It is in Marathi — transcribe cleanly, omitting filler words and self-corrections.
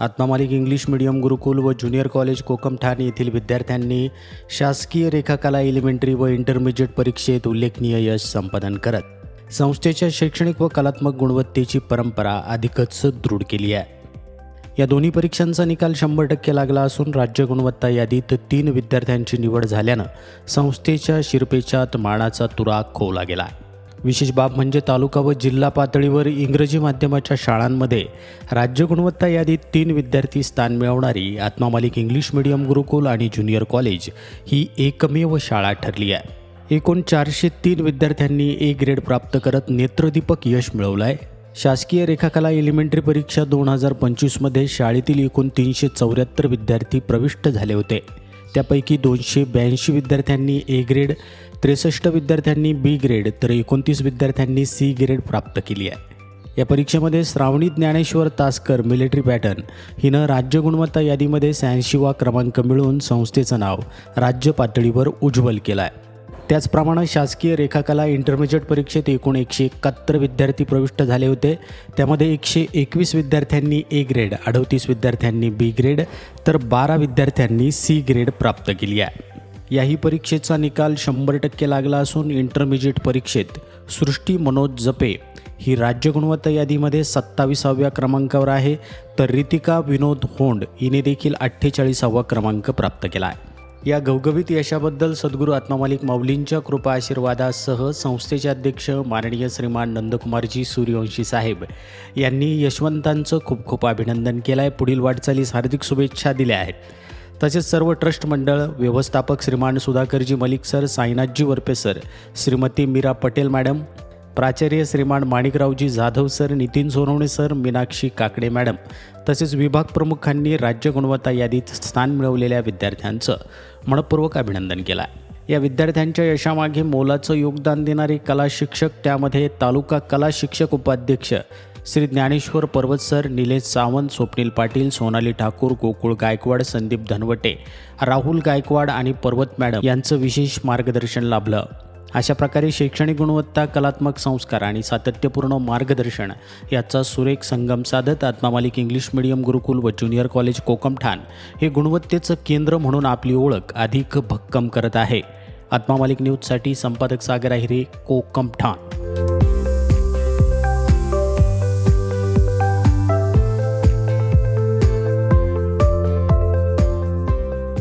आत्मा मालिक इंग्लिश मीडियम गुरुकुल व ज्युनियर कॉलेज कोकमठाण येथील विद्यार्थ्यांनी शासकीय रेखाकला एलिमेंटरी व इंटरमिजिएट परीक्षेत उल्लेखनीय यश संपादन करत संस्थेच्या शैक्षणिक व कलात्मक गुणवत्तेची परंपरा अधिकच दृढ केली आहे। या दोन्ही परीक्षांचा निकाल 100% लागला असून राज्य गुणवत्ता यादीत 3 विद्यार्थ्यांची निवड झाल्यानं संस्थेच्या शिरपेचात मानाचा तुरा खोवला गेला। विशेष बाब म्हणजे तालुका व जिल्हा पातळीवर इंग्रजी माध्यमाच्या शाळांमध्ये राज्य गुणवत्ता यादीत 3 विद्यार्थी स्थान मिळवणारी आत्मा मालिक इंग्लिश मीडियम गुरुकुल आणि ज्युनियर कॉलेज ही एकमेव शाळा ठरली आहे। एकूण 403 विद्यार्थ्यांनी ए ग्रेड प्राप्त करत नेत्रदीपक यश मिळवलं आहे। शासकीय रेखाकला एलिमेंटरी परीक्षा 2025 मध्ये शाळेतील एकूण 374 विद्यार्थी प्रविष्ट झाले होते। त्यापैकी 282 विद्यार्थ्यांनी ए ग्रेड, 63 विद्यार्थ्यांनी बी ग्रेड तर 29 विद्यार्थ्यांनी सी ग्रेड प्राप्त केली आहे। या परीक्षेमध्ये श्रावणी ज्ञानेश्वर तासकर मिलिटरी पॅटर्न हिनं राज्य गुणवत्ता यादीमध्ये 86वा क्रमांक मिळवून संस्थेचं नाव राज्य पातळीवर उज्ज्वल केलं आहे। त्याचप्रमाणे शासकीय रेखाकला इंटरमिजिएट परीक्षेत एकूण 171 विद्यार्थी प्रविष्ट झाले होते। त्यामध्ये 121 विद्यार्थ्यांनी ए ग्रेड, 38 विद्यार्थ्यांनी बी ग्रेड तर 12 विद्यार्थ्यांनी सी ग्रेड प्राप्त केली आहे। याही परीक्षेचा निकाल 100% लागला असून इंटरमिजिएट परीक्षेत सृष्टी मनोज जपे ही राज्य गुणवत्ता यादीमध्ये 27व्या क्रमांकावर आहे, तर रितिका विनोद होंड हिने देखील 48वा क्रमांक प्राप्त केला आहे। या गवगवीत यशाबद्दल सद्गुरू आत्मा मालिक माऊलींच्या कृपा आशीर्वादासह संस्थेचे अध्यक्ष माननीय श्रीमान नंदकुमारजी सूर्यवंशी साहेब यांनी यशवंतांचं खूप खूप अभिनंदन केलं आहे। पुढील वाटचालीस हार्दिक शुभेच्छा दिल्या आहेत। तसेच सर्व ट्रस्ट मंडळ, व्यवस्थापक Shriman Sudhakarji Malik sir, Sainathji Warpe sir, Shrimati Meera Patel madam, प्राचार्य Shriman Manikraoji Jadhav sir, Nitin Sonawane sir, Meenakshi Kakade madam तसेच विभाग प्रमुखांनी राज्य गुणवत्ता यादीत स्थान मिळवलेल्या विद्यार्थ्यांचं मनपूर्वक अभिनंदन केलं आहे। या विद्यार्थ्यांच्या यशामागे मोलाचं योगदान देणारे कला शिक्षक, त्यामध्ये तालुका कला शिक्षक उपाध्यक्ष श्री ज्ञानेश्वर पर्वत सर, निलेश सावंत, स्वप्नील पाटील, सोनाली ठाकूर, गोकुळ गायकवाड, संदीप धनवटे, राहुल गायकवाड आणि पर्वत मॅडम यांचं विशेष मार्गदर्शन लाभलं। अशा प्रकारे शैक्षणिक गुणवत्ता, कलात्मक संस्कार आणि सातत्यपूर्ण मार्गदर्शन याचा सुरेख संगम साधत आत्मा मालिक इंग्लिश मीडियम गुरुकुल व ज्युनियर कॉलेज कोकमठाण हे गुणवत्तेचं केंद्र म्हणून आपली ओळख अधिक भक्कम करत आहे। आत्मा मालिक न्यूजसाठी संपादक सागर आहिरे, कोकमठाण।